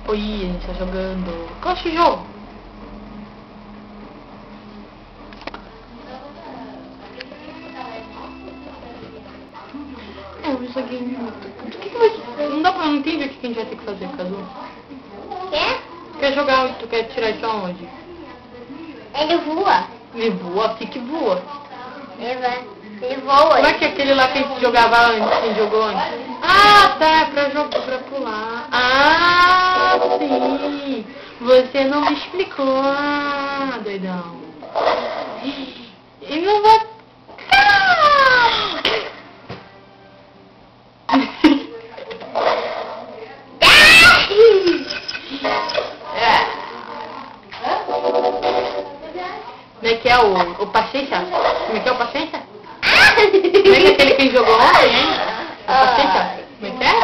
Oi, a gente tá jogando. Qual é esse jogo? Eu joguei muito. O que vai... Não dá pra... Não entender o que a gente vai ter que fazer, Cadu. Quê? Quer jogar? Tu quer tirar isso aonde? Ele voa. Ele voa? Fique voa. Ele voa. Como é que é aquele lá que a gente jogava antes? Quem jogou antes? Ah, tá. É pra jogar, pra pular. Ah, sim. Você não me explicou, doidão. E não vai... Como é que é o paciência? Como é que é o paciência? Como é que é aquele que jogou ontem, hein? O paciência? Como é que é?